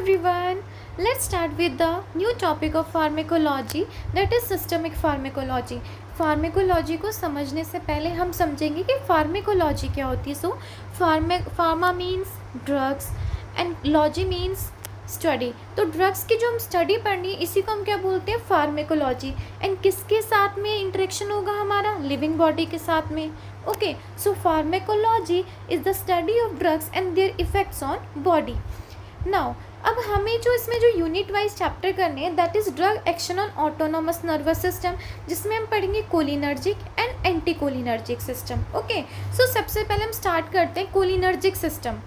everyone, let's start with the new topic of pharmacology, that is systemic pharmacology. Pharmacology को समझने से पहले हम समझेंगे कि फार्मेकोलॉजी क्या होती है. So pharma means drugs and logy means study. तो ड्रग्स की जो हम स्टडी पढ़नी है इसी को हम क्या बोलते हैं, फार्मेकोलॉजी. एंड किसके साथ में इंटरेक्शन होगा हमारा, लिविंग बॉडी के साथ में. Okay, so pharmacology is the study of drugs and there effects on body. Now अब हमें जो इसमें जो यूनिट वाइज चैप्टर करने हैं that is drug action on autonomous nervous system, जिसमें हम पढ़ेंगे cholinergic and anti cholinergic system. Okay, so सबसे पहले हम स्टार्ट करते हैं कोलिनर्जिक सिस्टम.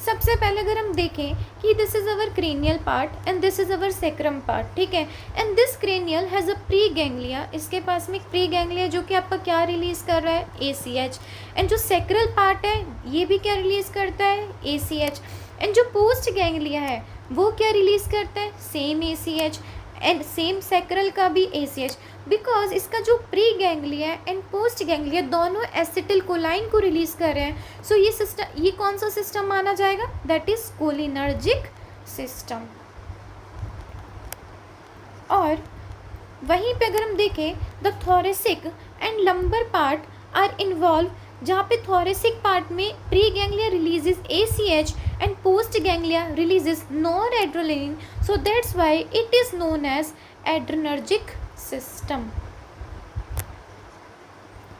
सबसे पहले अगर हम देखें कि this is our cranial part and this is our sacrum part, ठीक है. And this cranial has a pre ganglia, इसके पास में एक प्री गैंग्लिया जो कि आपका क्या रिलीज़ कर रहा है, ACH. एंड जो सेक्रल पार्ट है ये भी क्या रिलीज़ करता है, ACH. एंड जो पोस्ट गैंग्लिया है वो क्या रिलीज़ करता है, same ACH. And same sacral का भी ACH, बिकॉज इसका जो pre ganglia and post ganglia दोनों एसिटिल कोलाइन को रिलीज़ कर रहे हैं. सो ये सिस्टम, ये कौन सा सिस्टम माना जाएगा, दैट इज कोलिनर्जिक सिस्टम. और वहीं पे अगर हम देखें the thoracic and lumbar part are involve, जहाँ पे थोरेसिक पार्ट में pre ganglia releases ACH and post ganglia releases noradrenaline, so that's why it is known as adrenergic system.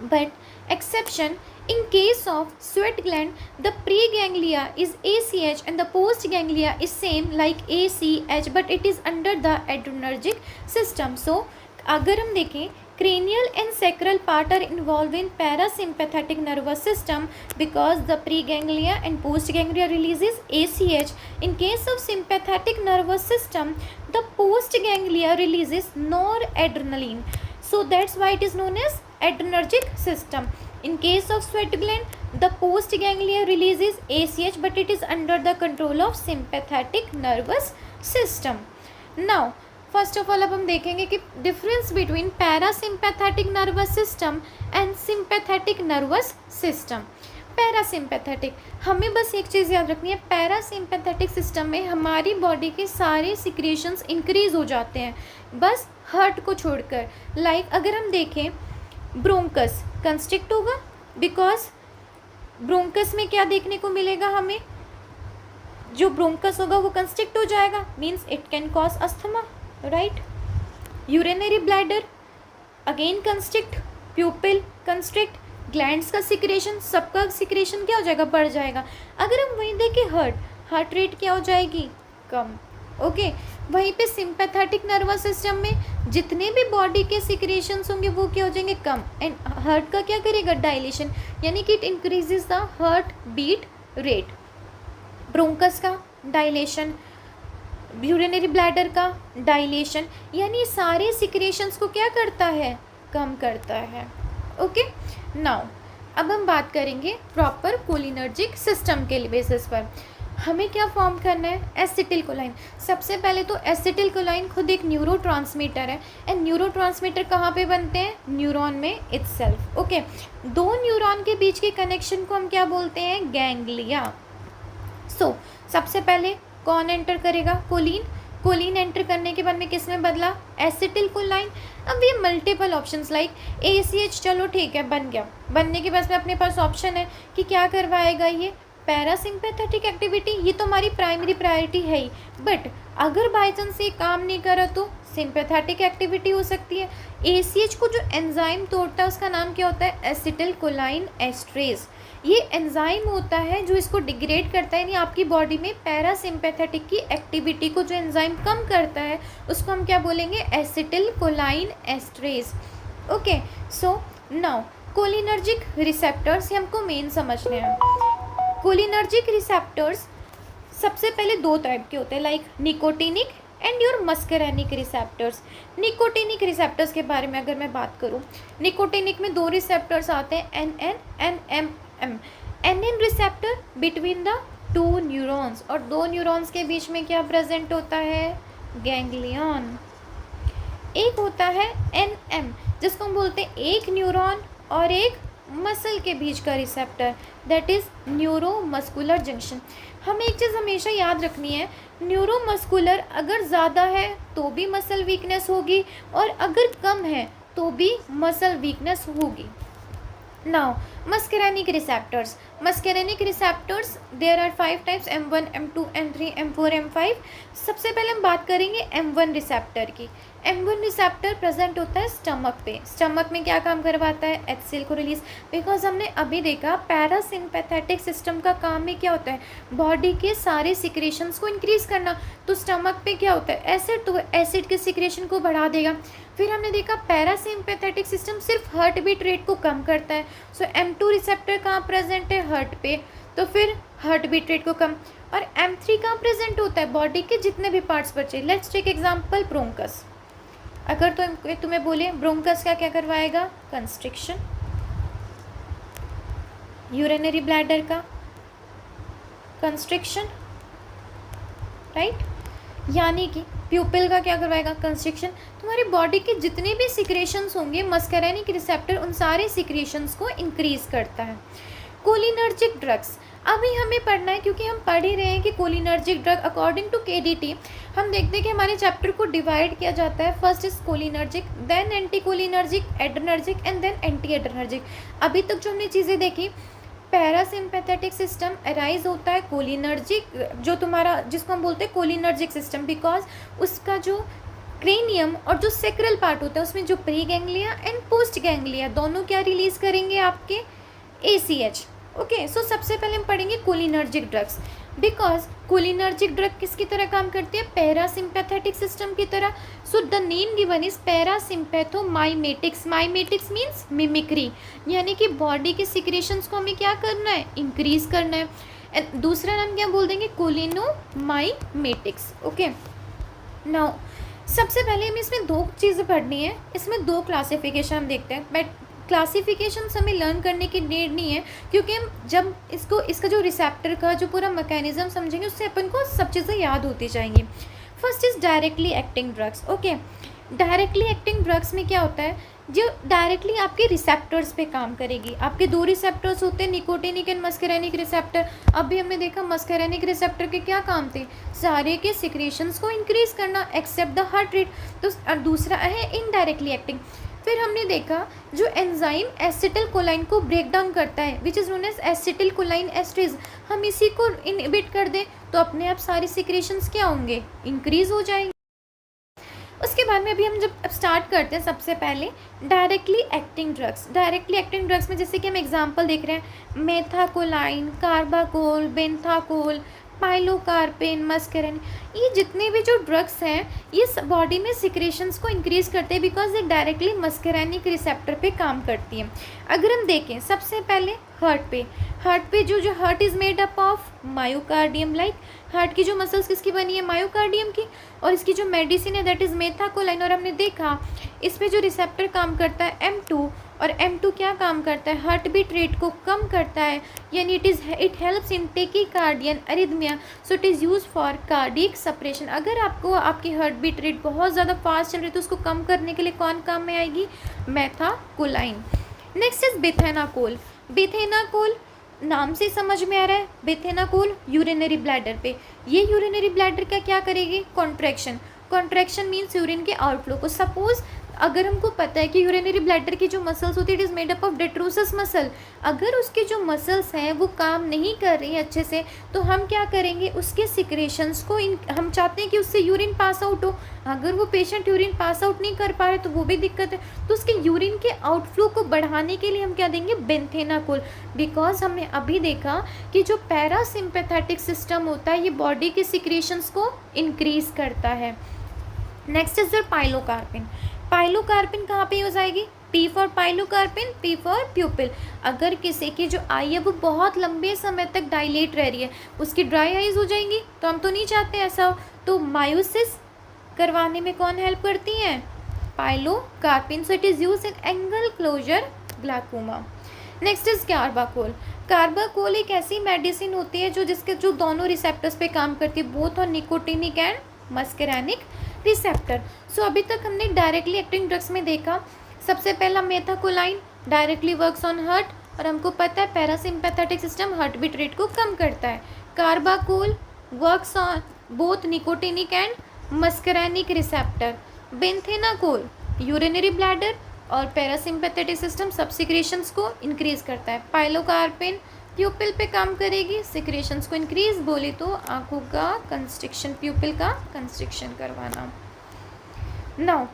But exception, in case of sweat gland the preganglia is ACH and the postganglia is same like ACH but it is under the adrenergic system. So अगर हम देखें cranial and sacral part are involved in parasympathetic nervous system because the preganglia and postganglia releases ACH. In case of sympathetic nervous system the postganglia releases noradrenaline, so that's why it is known as adrenergic system. In case of sweat gland the postganglia releases ACH but it is under the control of sympathetic nervous system. Now first of all अब हम देखेंगे कि difference between parasympathetic nervous system and sympathetic nervous system. Parasympathetic, हमें बस एक चीज़ याद रखनी है, पैरासिम्पैथेटिक सिस्टम में हमारी बॉडी के सारे सिक्रेशंस इंक्रीज हो जाते हैं बस हार्ट को छोड़कर. लाइक अगर हम देखें ब्रोंकस कंस्ट्रिक्ट होगा बिकॉज ब्रोंकस में क्या देखने को मिलेगा हमें, जो ब्रोंकस होगा वो कंस्ट्रिक्ट हो जाएगा, means it can cause asthma, right. Urinary bladder again constrict, प्यूपिल constrict, glands का सिक्रेशन, सबका सिक्रेशन क्या हो जाएगा, बढ़ जाएगा. अगर हम वहीं देखें हार्ट रेट क्या हो जाएगी, कम. ओके, वहीं पे सिंपैथेटिक नर्वस सिस्टम में जितने भी बॉडी के सिक्रेशंस होंगे वो क्या हो जाएंगे, कम. एंड हार्ट का क्या करेगा, डायलेशन, यानी कि it increases the heart beat rate. Bronchus का डायलेशन, यूरिनरी ब्लैडर का डायलेशन, यानी सारे सिक्रेशंस को क्या करता है, कम करता है. ओके, नाउ अब हम बात करेंगे प्रॉपर कोलिनर्जिक सिस्टम के बेसिस पर. हमें क्या फॉर्म करना है, एसिटिल कोलाइन. सबसे पहले तो एसिटिल कोलाइन खुद एक न्यूरोट्रांसमीटर है एंड न्यूरोट्रांसमीटर कहाँ पे बनते हैं, न्यूरॉन में इटसेल्फ. ओके, दो न्यूरॉन के बीच के कनेक्शन को हम क्या बोलते हैं, गैंग्लिया. सो सबसे पहले कौन एंटर करेगा, कोलिन. कोलिन एंटर करने के बाद में किस में बदला, एसिटिल कोलाइन. अब ये मल्टीपल ऑप्शंस लाइक ACH, चलो ठीक है बन गया. बनने के बाद में अपने पास ऑप्शन है कि क्या करवाएगा ये, पैरासिम्पैथेटिक एक्टिविटी, ये तो हमारी प्राइमरी प्रायोरिटी है ही. बट अगर बाई चांस ये काम नहीं करा तो सिंपैथेटिक एक्टिविटी हो सकती है. ACH को जो एंजाइम तोड़ता है उसका नाम क्या होता है, एसिटिल कोलाइन एस्ट्रेज. ये एंजाइम होता है जो इसको डिग्रेड करता है, यानी आपकी बॉडी में पैरासिम्पैथेटिक की एक्टिविटी को जो एंजाइम कम करता है उसको हम क्या बोलेंगे, acetyl choline esterase. Okay, so now cholinergic receptors, ये हमको मेन समझने हैं. कोलिनर्जिक रिसेप्टर्स सबसे पहले दो टाइप के होते हैं, like nicotinic and your muscarinic receptors. Nicotinic receptors के बारे में अगर मैं बात करूं, निकोटिनिक में दो रिसेप्टर्स आते हैं, NN and MM. NN receptor between the two neurons, और दो न्यूरॉन्स के बीच में क्या प्रेजेंट होता है, गैंग्लियन. एक होता है NM जिसको हम बोलते हैं एक न्यूरॉन और एक मसल के बीच का receptor, that is neuromuscular junction. हमें एक चीज़ हमेशा याद रखनी है, न्यूरोमस्कुलर अगर ज़्यादा है तो भी मसल वीकनेस होगी और अगर कम है तो भी मसल वीकनेस होगी. Now, muscarinic receptors. Muscarinic receptors, there are 5 types: M1, M2, M3, M4, M5. सबसे पहले हम बात करेंगे M1 रिसेप्टर की. M1 रिसेप्टर प्रेजेंट होता है स्टमक पे. स्टमक में क्या काम करवाता है? HCl को रिलीज. बिकॉज हमने अभी देखा पैरासिम्पैथेटिक सिस्टम का काम में क्या होता है? बॉडी के सारे सिक्रेशंस को इंक्रीज करना. तो स्टमक पे क्या होता है? एसिड, तो एसिड के सिक्रेशन को बढ़ा देगा. फिर हमने देखा पैरासिम्पैथेटिक सिस्टम सिर्फ हार्ट बीट रेट को कम करता है. सो M2 रिसेप्टर कहाँ प्रेजेंट है? हार्ट पे. तो फिर हार्ट बीट रेट को कम. और M3 कहाँ प्रेजेंट होता है? बॉडी के जितने भी पार्ट्स बचे. Let's take example bronchus. अगर तो तुम्हें बोले ब्रोंकस का क्या करवाएगा? कंस्ट्रिक्शन. यूरिनरी ब्लैडर का कंस्ट्रिक्शन, राइट. यानी कि प्यूपिल का क्या करवाएगा? कंस्ट्रिक्शन. तुम्हारी बॉडी के जितने भी सिक्रेशंस होंगे, मस्करेनिक रिसेप्टर उन सारे सिक्रेशंस को इंक्रीज करता है. कोलिनर्जिक ड्रग्स अभी हमें पढ़ना है, क्योंकि हम पढ़ ही रहे हैं कि cholinergic drug according to KDT हम देखते हैं कि हमारे चैप्टर को डिवाइड किया जाता है. First is cholinergic, then anti cholinergic, adrenergic and then anti adrenergic. अभी तक जो हमने चीज़ें देखी, पैरासिम्पैथेटिक सिस्टम अराइज होता है कोलिनर्जिक, जो तुम्हारा जिसको हम बोलते हैं कोलिनर्जिक सिस्टम, बिकॉज उसका जो क्रेनियम और जो सेक्रल पार्ट होता है उसमें जो pre ganglia and post ganglia दोनों क्या रिलीज करेंगे? आपके ACH. ओके, सो सबसे पहले हम पढ़ेंगे cholinergic drugs. Because cholinergic drug किसकी तरह काम करती है? पैरासिम्पैथेटिक सिस्टम की तरह. So the name given is parasympathomimetics. Mimetics means mimicry, यानी कि बॉडी के सिक्रेशंस को हमें क्या करना है? इंक्रीज करना है. एंड दूसरा नाम क्या बोल देंगे? कोलिनोमाइमेटिक्स. ओके, नाउ सबसे पहले हमें इसमें दो चीज़ें पढ़नी है. इसमें दो क्लासिफिकेशन हम देखते हैं. बट क्लासिफिकेशन हमें लर्न करने की नीड नहीं है, क्योंकि हम जब इसका जो रिसेप्टर का जो पूरा मैकेनिज्म समझेंगे उससे अपन को सब चीज़ें याद होती जाएंगी. First is directly acting drugs. Okay, directly acting drugs में क्या होता है? जो डायरेक्टली आपके रिसेप्टर्स पे काम करेगी. आपके दो रिसेप्टर्स होते हैं, निकोटिनिक एंड मस्करेनिक रिसेप्टर. अभी हमने देखा मस्करेनिक रिसेप्टर के क्या काम थे? सारे के सिक्रेशंस को इंक्रीज करना एक्सेप्ट द हार्ट रेट. तो दूसरा है इनडायरेक्टली एक्टिंग. फिर हमने देखा जो एंजाइम एसिटिल कोलाइन को ब्रेक डाउन करता है, which is known as acetyl choline esterase, हम इसी को इनहिबिट कर दें तो अपने आप सारे सिक्रेशंस क्या होंगे? इंक्रीज हो जाएंगे. उसके बाद में अभी हम जब स्टार्ट करते हैं, सबसे पहले directly acting drugs. Directly acting drugs में जैसे कि हम एग्जांपल देख रहे हैं, मेथाकोलाइन, कार्बाकोल, बेंथाकोल, पाइलोकार्पिन, मस्करेन, ये जितने भी जो ड्रग्स हैं ये बॉडी में सिक्रेशंस को इंक्रीज करते हैं, बिकॉज ये डायरेक्टली मस्करेनिक रिसेप्टर पे काम करती हैं. अगर हम देखें सबसे पहले हार्ट पे जो heart is made up of myocardium. Like heart की जो मसल्स किसकी बनी है? मायोकार्डियम की. और इसकी जो मेडिसिन है दैट इज़ मेथाकोलाइन. और हमने देखा इस पे जो रिसेप्टर काम करता है M2, और M2 क्या काम करता है? हार्ट बीट रेट को कम करता है, यानी it helps in tachycardia arrhythmia. So it is use for cardiac suppression. अगर आपको आपकी हार्ट बीट रेट बहुत ज़्यादा फास्ट चल रही है तो उसको कम करने के लिए कौन काम में आएगी? मेथाकोलाइन. Next is बेथेनाकोल. बेथेनाकोल नाम से समझ में आ रहा है, बेथेनाकोल यूरिनरी ब्लैडर पे. ये यूरिनरी ब्लैडर का क्या करेगी? कॉन्ट्रैक्शन मीन्स यूरिन के आउटफ्लो को. सपोज अगर हमको पता है कि यूरिनरी ब्लैडर की जो मसल्स होती है it is made up of detrusor muscle, अगर उसके जो मसल्स हैं वो काम नहीं कर रही हैं अच्छे से, तो हम क्या करेंगे? उसके सिक्रेशंस को हम चाहते हैं कि उससे यूरिन पास आउट हो. अगर वो पेशेंट यूरिन पास आउट नहीं कर पा रहे तो वो भी दिक्कत है. तो उसके यूरिन के आउटफ्लो को बढ़ाने के लिए हम क्या देंगे? बेंथेनाकोल. बिकॉज हमने अभी देखा कि जो पैरासिम्पैथेटिक सिस्टम होता है ये बॉडी के सिक्रेशंस को इंक्रीज करता है. Next is your pilocarpine. Pilocarpine कहाँ पे यूज आएगी? P for pilocarpine, P for प्यूपिल. अगर किसी की जो आई है वो बहुत लंबे समय तक डायलेट रह रही है, उसकी ड्राई आइज हो जाएंगी, तो हम तो नहीं चाहते ऐसा हो. तो मायोसिस करवाने में कौन हेल्प करती हैं? Pilocarpine. So it is use in angle closure glaucoma. Next is carbachol. Carbachol एक ऐसी मेडिसिन होती है जो दोनों रिसेप्टर्स पे काम करती है, both on nicotinic and muscarinic receptor. So अभी तक हमने डायरेक्टली एक्टिंग ड्रग्स में देखा, सबसे पहला methacholine directly works on heart, और हमको पता है parasympathetic system heart beat rate को कम करता है. Carbachol works on both nicotinic and muscarinic receptor. Bethanechol urinary bladder और पैरासिम्पैथेटिक सिस्टम सब सिक्रेशंस को इंक्रीज करता है. पाइलोकार्पिन प्यूपिल पे काम करेगी, सिक्रेशंस को इंक्रीज, बोले तो आंखों का कंस्ट्रिक्शन, प्यूपिल का कंस्ट्रिक्शन करवाना. नाउ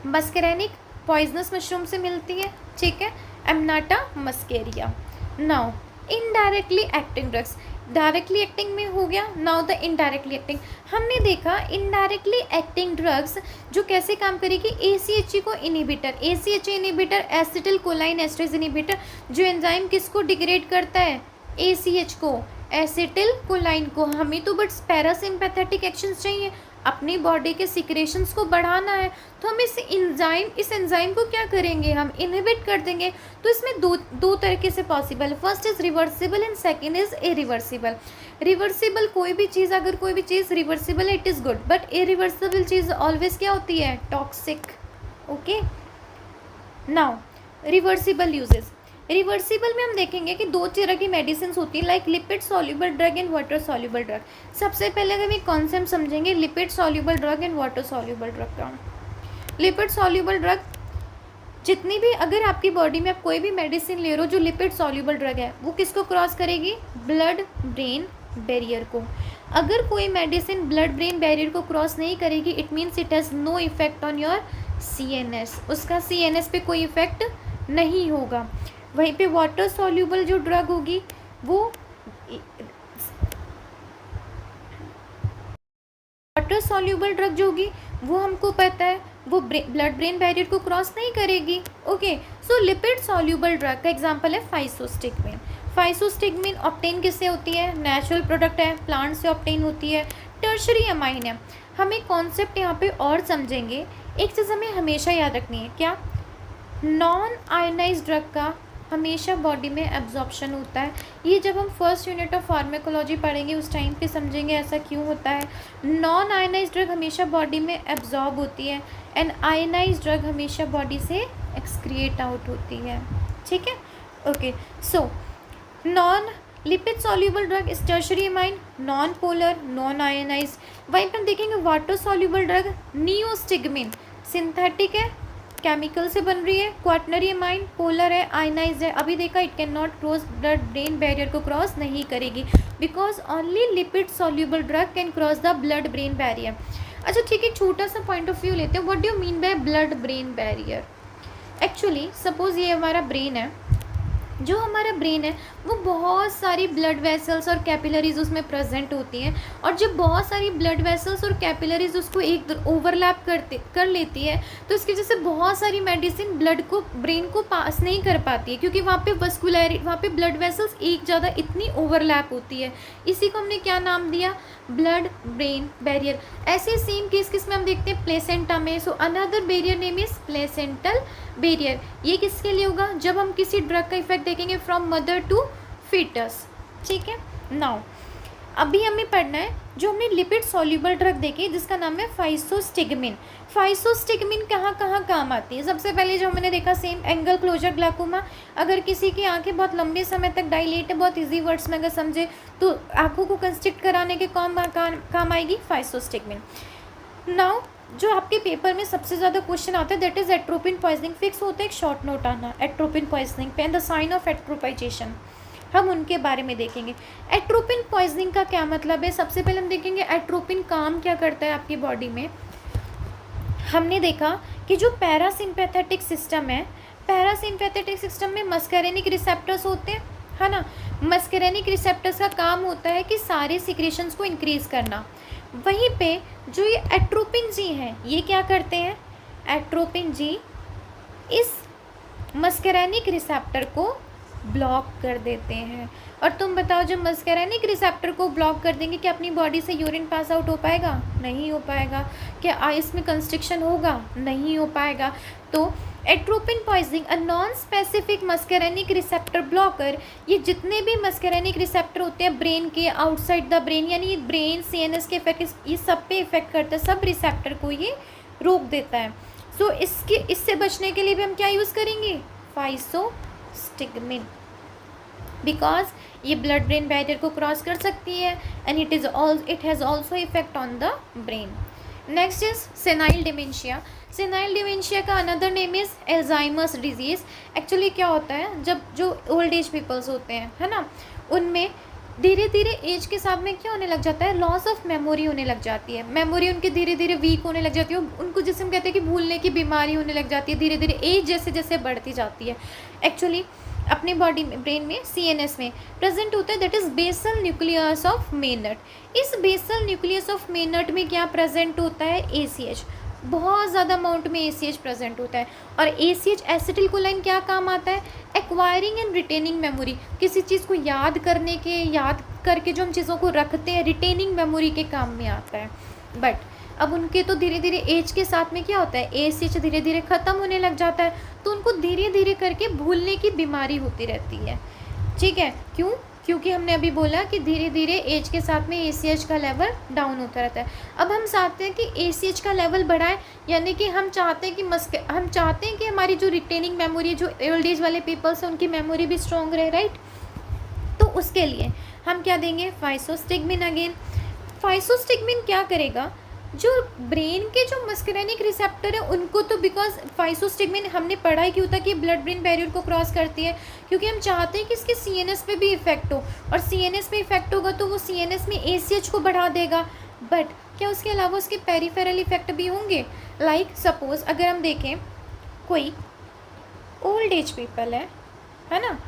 मस्करैनिक पॉइजनस मशरूम से मिलती है, ठीक है, amanita muscaria. Now indirectly acting drugs, directly acting में हो गया. नाउ द इनडायरेक्टली एक्टिंग, हमने देखा इनडायरेक्टली एक्टिंग ड्रग्स जो कैसे काम करेगी, ACHE को inhibitor, ACHE inhibitor acetyl choline esterase inhibitor, जो एंजाइम किसको डिग्रेड करता है, ACH को, एसिटिल कोलाइन को. हमें तो बट पैरासिम्पैथेटिक एक्शंस चाहिए, अपनी बॉडी के सिक्रेशंस को बढ़ाना है, तो हम इस एंजाइम को क्या करेंगे, हम इनहिबिट कर देंगे. तो इसमें दो तरीके से possible, first is reversible and second is irreversible. Reversible कोई भी चीज़, अगर कोई भी चीज़ रिवर्सिबल है it is good, but irreversible cheese always क्या होती है, toxic. Okay, now reversible uses. Reversible में हम देखेंगे कि दो तरह की मेडिसिन होती है, like lipid soluble drug and water soluble drug. सबसे पहले अगर हम कॉन्सेप्ट समझेंगे lipid soluble drug and water soluble drug का. लिपिड सॉल्युबल ड्रग जितनी भी, अगर आपकी बॉडी में आप कोई भी मेडिसिन ले रहे हो जो लिपिड सॉल्युबल ड्रग है, वो किसको क्रॉस करेगी, ब्लड ब्रेन बैरियर को. अगर कोई मेडिसिन ब्लड ब्रेन बैरियर को क्रॉस नहीं करेगी, it means it has no effect on your CNS, उसका CNS पे कोई इफेक्ट नहीं होगा. वहीं पे वाटर सॉल्युबल जो ड्रग होगी वो वाटर सॉल्युबल ड्रग जो होगी वो हमको पता है वो ब्लड ब्रेन बैरियर को क्रॉस नहीं करेगी. ओके, सो लिपिड सॉल्युबल ड्रग का एग्जांपल है फाइसोस्टिग्मिन. फाइसोस्टिग्मिन ऑब्टेन किससे होती है, नेचुरल प्रोडक्ट है, प्लांट से ऑब्टेन होती है, टर्शरी अमाइन है. हम एक कॉन्सेप्ट यहाँ पे और समझेंगे, एक चीज़ हमें हमेशा याद रखनी है, क्या, नॉन आयोनाइज ड्रग का हमेशा बॉडी में एब्जॉर्प्शन होता है. ये जब हम फर्स्ट यूनिट ऑफ फार्मेकोलॉजी पढ़ेंगे उस टाइम पे समझेंगे ऐसा क्यों होता है. नॉन आयोनाइज ड्रग हमेशा बॉडी में एब्जॉर्ब होती है एंड आयोनाइज ड्रग हमेशा बॉडी से एक्सक्रिएट आउट होती है, ठीक है. Okay, so non lipid soluble drug is tertiary amine, non polar, non ionise. वहीं पर हम देखेंगे water soluble drug neostigmine, synthetic है, केमिकल से बन रही है, क्वाटनरी अमाइन, पोलर है, आयनाइज है. अभी देखा it can not cross blood brain barrier को क्रॉस नहीं करेगी, because only lipid soluble drug can cross the blood brain barrier. अच्छा ठीक है, छोटा सा पॉइंट ऑफ व्यू लेते हैं. What do you mean by blood brain barrier. Actually suppose ये हमारा ब्रेन है, जो हमारा ब्रेन है वो बहुत सारी ब्लड वेसल्स और कैपिलरीज उसमें प्रेजेंट होती हैं, और जब बहुत सारी ब्लड वेसल्स और कैपिलरीज उसको एक ओवरलैप कर लेती है, तो इसकी वजह से बहुत सारी मेडिसिन ब्लड को ब्रेन को पास नहीं कर पाती है, क्योंकि वहाँ पे वहाँ पे ब्लड वेसल्स एक ज़्यादा इतनी ओवरलैप होती है. इसी को हमने क्या नाम दिया, ब्लड ब्रेन बैरियर. ऐसे सेम केस किस में हम देखते हैं, प्लेसेंटा में. So another barrier name is placental barrier. ये किसके लिए होगा, जब हम किसी ड्रग का इफेक्ट देखेंगे फ्रॉम मदर टू फीटस, ठीक है. नाउ अभी हमें पढ़ना है जो हमने लिपिड सॉल्युबल ड्रग देखी जिसका नाम है फाइसोस्टिग्मिन. फाइसोस्टिग्मिन कहाँ कहाँ काम आती है. सबसे पहले जो हमने देखा सेम एंगल क्लोजर ग्लाकोमा. अगर किसी की आंखें बहुत लंबे समय तक डायलेट है, बहुत इजी वर्ड्स में अगर समझे तो आंखों को कंस्ट्रिक्ट कराने के काम आएगी फाइसोस्टिग्मिन. नाउ जो आपके पेपर में सबसे ज़्यादा क्वेश्चन आता है that is atropine poisoning. Fix होता है एक शॉर्ट नोट आना एट्रोपिन पॉइजनिंग पे एंड द साइन ऑफ एट्रोपाइजेशन, हम उनके बारे में देखेंगे. एट्रोपिन पॉइजनिंग का क्या मतलब है, सबसे पहले हम देखेंगे एट्रोपिन काम क्या करता है आपकी बॉडी में. हमने देखा कि जो पैरासिम्पैथेटिक सिस्टम है, पैरासिम्पैथेटिक सिस्टम में मस्करेनिक रिसेप्टर्स होते हैं, है ना. मस्करेनिक रिसेप्टर्स का काम होता है कि सारे सिक्रेशंस को इंक्रीज करना. वहीं पे जो ये एट्रोपिन जी हैं ये क्या करते हैं, एट्रोपिन जी इस मस्करेनिक रिसेप्टर को ब्लॉक कर देते हैं. और तुम बताओ जब मस्करेनिक रिसेप्टर को ब्लॉक कर देंगे क्या अपनी बॉडी से यूरिन पास आउट हो पाएगा, नहीं हो पाएगा. क्या आइस में कंस्ट्रिक्शन होगा, नहीं हो पाएगा. तो atropine poisoning a non specific muscarinic receptor blocker, ये जितने भी मस्करेनिक रिसेप्टर होते हैं ब्रेन के आउटसाइड द ब्रेन, यानी ब्रेन CNS के इफेक्ट ये सब पे इफेक्ट करता है, सब रिसेप्टर को ये रोक देता है. सो इससे बचने के लिए भी हम क्या यूज़ करेंगे, फाइसोस्टिग्मिन. बिकॉज ये ब्लड ब्रेन बैरियर को क्रॉस कर सकती है and it has also effect on the brain. Next is senile dementia. Senile dementia का another name is Alzheimer's disease. Actually क्या होता है, जब जो ओल्ड एज पीपल्स होते हैं, है ना, उनमें धीरे धीरे एज के साथ में क्या होने लग जाता है, लॉस ऑफ मेमोरी होने लग जाती है. मेमोरी उनकी धीरे धीरे वीक होने लग जाती है. उनको जिसे हम कहते हैं कि भूलने की बीमारी होने लग जाती है धीरे धीरे एज जैसे जैसे बढ़ती जाती है. एक्चुअली अपनी बॉडी में, ब्रेन में, CNS में प्रेजेंट होता है, that is basal nucleus of Meynert. इस बेसल न्यूक्लियस ऑफ मेनट में क्या प्रेजेंट होता है, ACH. बहुत ज़्यादा अमाउंट में ACH प्रेजेंट होता है. और ACH एसिटिलकोलाइन क्या काम आता है, एक्वायरिंग एंड रिटेनिंग मेमोरी. किसी चीज़ को याद करने के, याद करके जो हम चीज़ों को रखते हैं, रिटेनिंग मेमोरी के काम में आता है. बट अब उनके तो धीरे धीरे एज के साथ में क्या होता है, ACH धीरे धीरे ख़त्म होने लग जाता है, तो उनको धीरे धीरे करके भूलने की बीमारी होती रहती है. ठीक है, क्यों, क्योंकि हमने अभी बोला कि धीरे धीरे एज के साथ में ACH का लेवल डाउन होता रहता है. अब हम चाहते हैं कि ACH का लेवल बढ़ाए, यानी कि हम चाहते हैं कि हमारी जो रिटेनिंग मेमोरी, जो ओल्ड एज वाले पीपल्स हैं, उनकी मेमोरी भी स्ट्रॉन्ग रहे, राइट. तो उसके लिए हम क्या देंगे, फाइसोस्टिग्मिन. अगेन फाइसोस्टिग्मिन क्या करेगा, जो ब्रेन के जो मस्करेनिक रिसेप्टर है उनको, तो बिकॉज फाइसोस्टिग्मिन हमने पढ़ा ही क्यों था कि ब्लड ब्रेन बैरियर को क्रॉस करती है, क्योंकि हम चाहते हैं कि इसके CNS पे भी इफेक्ट हो, और CNS में इफेक्ट होगा तो वो CNS में ACH को बढ़ा देगा. बट क्या उसके अलावा उसके पेरिफेरल इफेक्ट भी होंगे. लाइक सपोज अगर हम देखें, कोई ओल्ड एज पीपल है ना,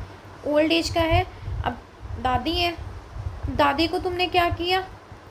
ओल्ड एज का है, अब दादी है, दादी को तुमने क्या किया,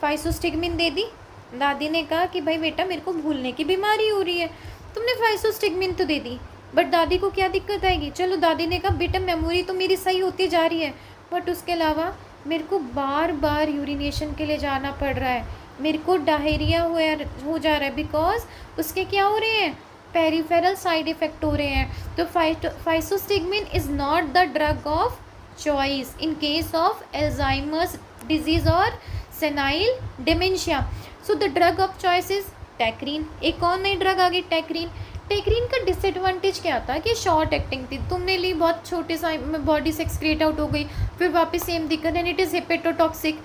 फाइसोस्टिग्मिन दे दी. दादी ने कहा कि भाई बेटा मेरे को भूलने की बीमारी हो रही है, तुमने फाइसोस्टिग्मिन तो दे दी, बट दादी को क्या दिक्कत आएगी. चलो दादी ने कहा बेटा मेमोरी तो मेरी सही होती जा रही है, बट उसके अलावा मेरे को बार बार यूरिनेशन के लिए जाना पड़ रहा है, मेरे को डायरिया हो जा रहा है, बिकॉज उसके क्या हो रहे हैं, पेरिफेरल साइड इफ़ेक्ट हो रहे हैं. तो physostigmine is not the drug of choice in case of Alzheimer's disease और senile dementia. So the drug of choice is tacrine. एक और नई ड्रग आ गई, टैक्रीन. टैक्रीन का डिसएडवांटेज क्या था कि शॉर्ट एक्टिंग थी, तुमने ली, बहुत छोटे सा बॉडी से एक्सक्रीट आउट हो गई, फिर वापस सेम दिक्कत, एंड इट इज़ हेपेटोटॉक्सिक.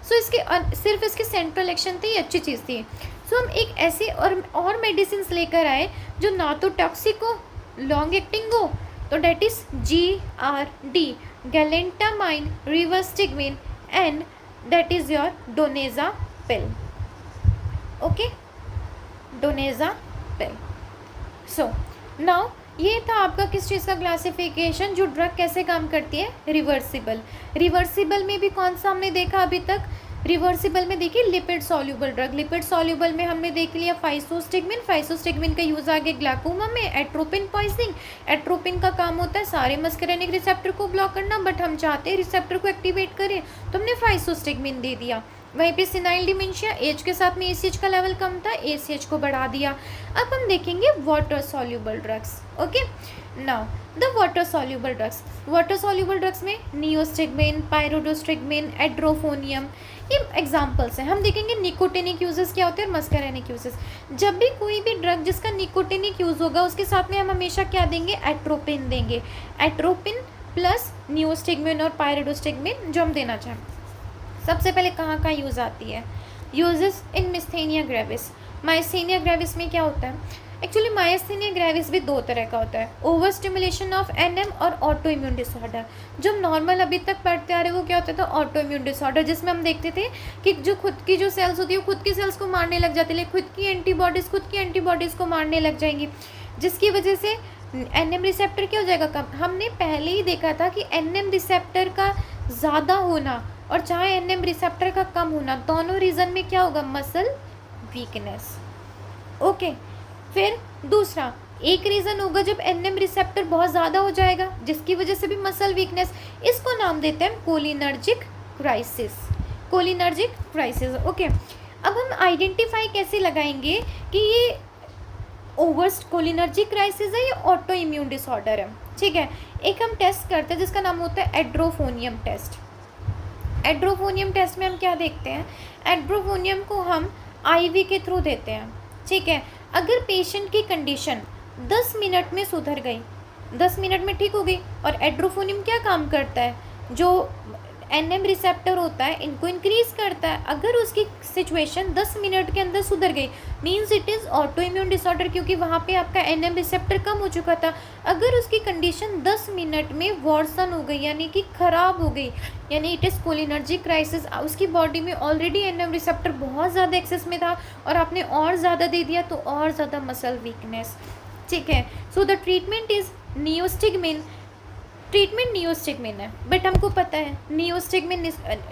सो इसके सिर्फ इसकी सेंट्रल एक्शन थी, अच्छी चीज़ थी. सो हम एक ऐसे और मेडिसिन लेकर आए जो ना तो टॉक्सिक हो, लॉन्ग एक्टिंग हो, तो that is GRD, galantamine rivastigmine, and that is your donepezil. Okay, donepezil. So now ये था आपका किस चीज़ का क्लासिफिकेशन, जो ड्रग कैसे काम करती है, रिवर्सिबल. रिवर्सिबल में भी कौन सा हमने देखा अभी तक, रिवर्सिबल में देखिए lipid soluble drug. Lipid soluble में हमने देख लिया फाइसोस्टिग्मिन. फाइसोस्टिग्मिन का यूज़ आ गया ग्लाइकोमा में. एट्रोपिन पॉइजनिंग, एट्रोपिन का काम होता है सारे मस्करेनिक रिसेप्टर को ब्लॉक करना, बट हम चाहते हैं रिसेप्टर को एक्टिवेट करें, तो हमने फाइसोस्टिग्मिन दे दिया. वहीं पे सिनाइल डिमेंशिया, एज के साथ में ACH का लेवल कम था, ACH को बढ़ा दिया. अब हम देखेंगे water soluble drugs. Okay, now the water soluble drugs. Water soluble drugs में नियोस्टिग्मिन, पायरोडोस्टिग्मिन, एड्रोफोनियम, ये एग्जाम्पल्स हैं. हम देखेंगे निकोटिनिक यूजेस क्या होते हैं और मस्करेनिक यूजेस. जब भी कोई भी ड्रग जिसका निकोटिनिक यूज़ होगा उसके साथ में हम हमेशा क्या देंगे, एट्रोपिन देंगे. एट्रोपिन प्लस नियोस्टिग्मिन और पायरोडोस्टिग्मिन जो हम देना चाहें. सबसे पहले कहाँ यूज़ आती है, यूजेस इन मिस्थेनिया ग्रेविस. माइस्थेनिया ग्रेविस में क्या होता है, एक्चुअली माइस्थेनिया ग्रेविस भी दो तरह का होता है, ओवर स्टिमुलेशन ऑफ NM और ऑटो इम्यून डिसऑर्डर. जो नॉर्मल अभी तक पढ़ते आ रहे वो क्या होता था, ऑटो इम्यून डिसऑर्डर, जिसमें हम देखते थे कि जो खुद की जो सेल्स होती है वो खुद की सेल्स को मारने लग जाती है, खुद की एंटीबॉडीज़ को मारने लग जाएंगी, जिसकी वजह से NM रिसेप्टर क्या हो जाएगा, कम. हमने पहले ही देखा था कि NM रिसेप्टर का ज़्यादा होना और चाहे NM रिसेप्टर का कम होना, दोनों रीज़न में क्या होगा, मसल वीकनेस. ओके, फिर दूसरा एक रीज़न होगा जब NM रिसेप्टर बहुत ज़्यादा हो जाएगा, जिसकी वजह से भी मसल वीकनेस. इसको नाम देते हैं cholinergic crisis. Cholinergic crisis. Okay, अब हम आइडेंटिफाई कैसे लगाएंगे कि ये ओवर्स्ट कोलिनर्जिक क्राइसिस है या ऑटो इम्यून डिसऑर्डर है. ठीक है, एक हम टेस्ट करते हैं जिसका नाम होता है एड्रोफोनियम टेस्ट. एड्रोफोनियम टेस्ट में हम क्या देखते हैं, एड्रोफोनियम को हम IV के थ्रू देते हैं. ठीक है, अगर पेशेंट की कंडीशन 10 मिनट में सुधर गई, 10 मिनट में ठीक हो गई, और एड्रोफोनियम क्या काम करता है, जो एनएम रिसेप्टर होता है इनको इंक्रीज करता है। अगर उसकी सिचुएशन 10 मिनट के अंदर सुधर गई means it is auto immune disorder, क्योंकि वहाँ पे आपका एनएम रिसेप्टर कम हो चुका था। अगर उसकी कंडीशन 10 मिनट में वर्सन हो गई यानी कि ख़राब हो गई, यानी इट इज़ कोलिनर्जिक क्राइसिस, उसकी बॉडी में ऑलरेडी एनएम रिसेप्टर बहुत ज़्यादा एक्सेस में था और आपने और ज़्यादा दे दिया तो और ज़्यादा मसल वीकनेस। ठीक है, so the treatment is neostigmine. Treatment neostigmine है, बट हमको पता है नियोस्टिगमिन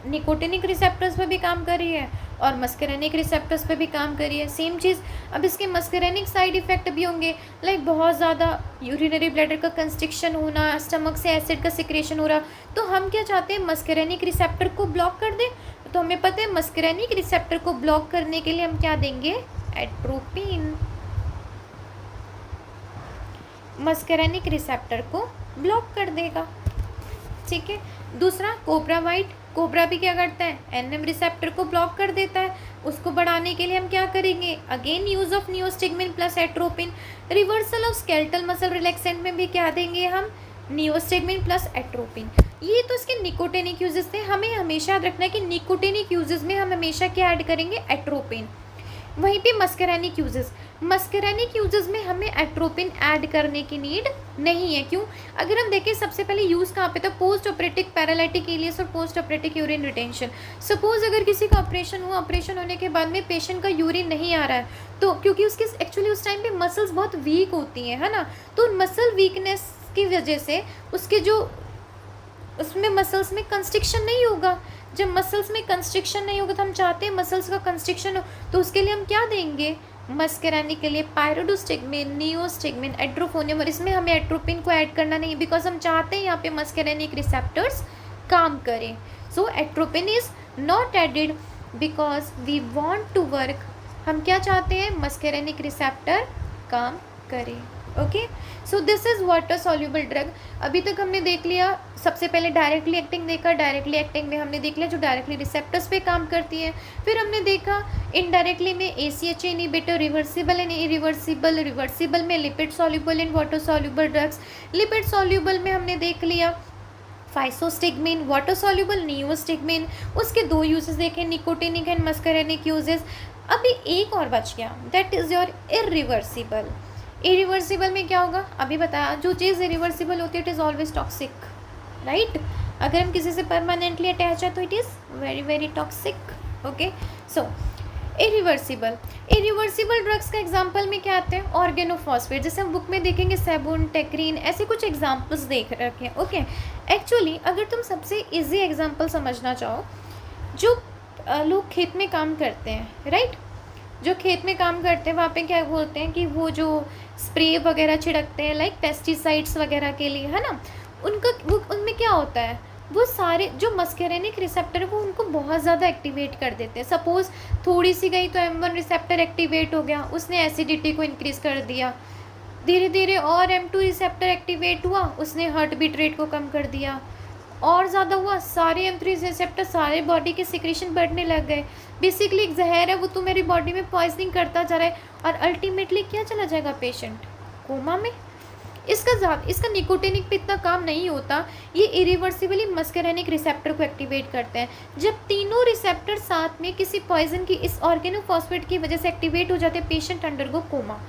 निकोटिनिक रिसेप्टर्स पे भी काम कर रही है और मस्करेनिक रिसेप्टर्स पे भी काम कर रही है, सेम चीज़। अब इसके मस्करेनिक साइड इफ़ेक्ट भी होंगे, लाइक बहुत ज़्यादा यूरिनरी ब्लैडर का कंस्ट्रिक्शन होना, स्टमक से एसिड का सिक्रेशन हो रहा। तो हम क्या चाहते हैं, मस्करेनिक रिसेप्टर को ब्लॉक कर दें। तो हमें पता है मस्करेनिक रिसेप्टर को ब्लॉक करने के लिए हम क्या देंगे, एट्रोपिन। मस्करेनिक रिसेप्टर को ब्लॉक कर देगा। ठीक है, दूसरा कोबरा वाइट। कोबरा भी क्या करता है, एनएम रिसेप्टर को ब्लॉक कर देता है। उसको बढ़ाने के लिए हम क्या करेंगे, again use of neostigmine plus atropine. Reversal of skeletal muscle relaxant में भी क्या देंगे हम, नियोस्टिगमिन प्लस एट्रोपिन। ये तो इसके निकोटिनिक यूजेस थे। हमें हमेशा याद रखना है कि निकोटिनिक यूजेस में हम हमेशा क्या ऐड करेंगे, एट्रोपिन। वहीं पे मस्करेनिक यूजेस, मस्करेनिक यूजेस में हमें एट्रोपिन ऐड करने की नीड नहीं है। क्यों, अगर हम देखें सबसे पहले यूज़ कहाँ पे था, पोस्ट ऑपरेटिव पैरालिटिक इलियस और post operative urine retention. Suppose अगर किसी का ऑपरेशन हुआ, ऑपरेशन होने के बाद में पेशेंट का यूरिन नहीं आ रहा है, तो क्योंकि उसके एक्चुअली उस टाइम पे मसल्स बहुत वीक होती हैं, है ना, तो मसल वीकनेस की वजह से उसके जो उसमें मसल्स में कंस्ट्रिक्शन नहीं होगा। जब मसल्स में कंस्ट्रिक्शन नहीं होगा तो हम चाहते हैं मसल्स का कंस्ट्रिक्शन हो, तो उसके लिए हम क्या देंगे, मस्करेनिक के लिए पायरोडोस्टिगमिन, नियोस्टिगमिन, एट्रोफोनियम। और इसमें हमें एट्रोपिन को ऐड करना नहीं है बिकॉज हम चाहते हैं यहाँ पे मस्करेनिक रिसेप्टर्स काम करें। So atropine is not added because we want to work. हम क्या चाहते हैं, मस्करेनिक रिसेप्टर काम करें। Okay, so this is water soluble drug. अभी तक हमने देख लिया, सबसे पहले डायरेक्टली एक्टिंग देखा, डायरेक्टली एक्टिंग में हमने देख लिया जो डायरेक्टली रिसेप्टर्स पे काम करती है। फिर हमने देखा इनडायरेक्टली में ACHA inhibitor, reversible and irreversible. Reversible में lipid soluble and water soluble drugs. Lipid soluble में हमने देख लिया फाइसोस्टिगमिन, वाटर सॉल्यूबल नियोस्टिगमिन। उसके दो यूजेस देखे, निकोटिनिक एंड मस्करेनिक यूजेस। अभी एक और बच गया, that is your irreversible. Irreversible में क्या होगा, अभी बताया, जो चीज़ इरिवर्सिबल होती है it is always toxic, right. अगर हम किसी से परमानेंटली अटैच है तो it is very very toxic. Okay, so irreversible. Irreversible drugs का एग्जांपल में क्या आते हैं, ऑर्गेनोफॉस्फेट। जैसे हम बुक में देखेंगे सेबुन, टेक्रीन, ऐसे कुछ एग्जांपल्स देख रखे हैं। ओके, एक्चुअली अगर तुम सबसे इजी एग्जांपल समझना चाहो, जो लोग खेत में काम करते हैं, राइट, जो खेत में काम करते हैं वहाँ पे क्या बोलते हैं कि वो जो स्प्रे वगैरह छिड़कते हैं लाइक पेस्टिसाइड्स वगैरह के लिए, है ना, उनका वो उनमें क्या होता है, वो सारे जो मस्करेनिक रिसेप्टर है वो उनको बहुत ज़्यादा एक्टिवेट कर देते हैं। सपोज़ थोड़ी सी गई तो M1 रिसेप्टर एक्टिवेट हो गया, उसने एसिडिटी को इंक्रीज़ कर दिया। धीरे धीरे और M2 रिसेप्टर एक्टिवेट हुआ, उसने हार्ट बीट रेट को कम कर दिया। और ज़्यादा हुआ, सारे M3 रिसेप्टर सारे बॉडी के सिक्रेशन बढ़ने लग गए। बेसिकली एक जहर है, वो तो मेरी बॉडी में पॉइजनिंग करता जा रहा है और अल्टीमेटली क्या चला जाएगा पेशेंट, कोमा में। इसका निकोटिनिक पे इतना काम नहीं होता, ये इरिवर्सिबली मस्करेनिक रिसेप्टर को एक्टिवेट करते हैं। जब तीनों रिसेप्टर साथ में किसी पॉइजन की इस ऑर्गेनोफॉस्फेट की वजह से एक्टिवेट हो जाते हैं, पेशेंट अंडरगो कोमा।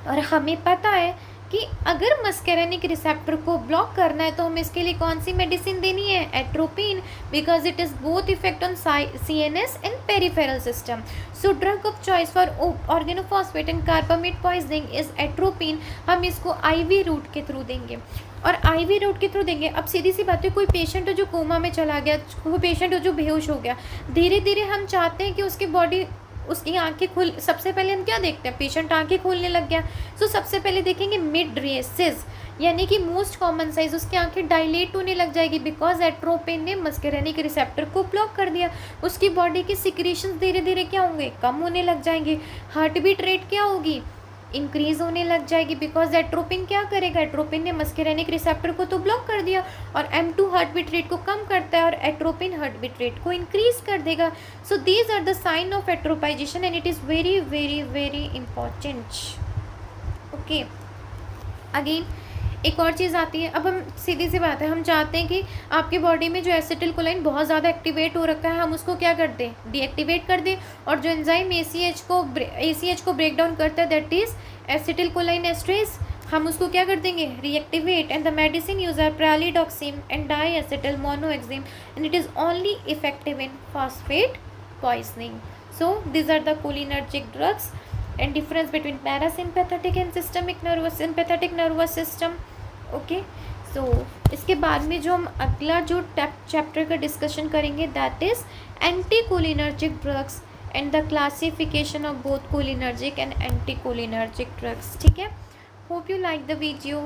और हमें पता है कि अगर मस्करेनिक रिसेप्टर को ब्लॉक करना है तो हमें इसके लिए कौन सी मेडिसिन देनी है, atropine, because it is both effect on CNS and peripheral system. So drug of choice for organophosphate and carbamate poisoning is atropine. हम इसको IV रूट के थ्रू देंगे और IV रूट के थ्रू देंगे। अब सीधी सी बात है, कोई पेशेंट हो जो कोमा में चला गया, कोई पेशेंट हो जो बेहोश हो गया, धीरे धीरे हम चाहते हैं कि उसकी बॉडी, उसकी आंखें खुल, सबसे पहले हम क्या देखते हैं, पेशेंट आंखें खोलने लग गया, सो सबसे पहले देखेंगे मिड रेसिस, यानी कि मोस्ट कॉमन साइज, उसकी आंखें डायलेट होने लग जाएगी बिकॉज एट्रोपिन ने मस्करेनिक रिसेप्टर को ब्लॉक कर दिया। उसकी बॉडी के सिक्रेशंस धीरे धीरे क्या होंगे, कम होने लग जाएंगे। हार्ट बीट रेट क्या होगी, इंक्रीज होने लग जाएगी बिकॉज एट्रोपिन क्या करेगा, एट्रोपिन ने मस्करेनिक रिसेप्टर को तो ब्लॉक कर दिया और M2 हार्ट बीट रेट को कम करता है और एट्रोपिन हार्ट बीट रेट को इंक्रीज कर देगा। So these are the sign of atropinisation and it is very very very important. Okay, again एक और चीज़ आती है, अब हम सीधी सी बात है, हम चाहते हैं कि आपकी बॉडी में जो एसिटिलकोलाइन बहुत ज़्यादा एक्टिवेट हो रखा है हम उसको क्या कर दें, डीएक्टिवेट कर दें, और जो एंजाइम ACH को ब्रेक डाउन करता है दैट इज़ एसिटिलकोलाइन एस्ट्रेस, हम उसको क्या कर देंगे, reactivate. And the medicine use are pralidoxime and diacetyl monoxime and it is only effective in phosphate poisoning. So these are the cholinergic drugs and difference between parasympathetic and sympathetic nervous system. Okay, so इसके बाद में जो हम अगला जो chapter का discussion करेंगे that is anticholinergic drugs and the classification of both cholinergic and anticholinergic drugs. ठीक है, hope you like the video.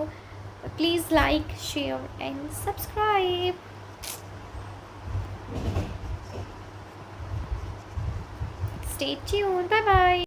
Please like, share and subscribe. Stay tuned. Bye bye.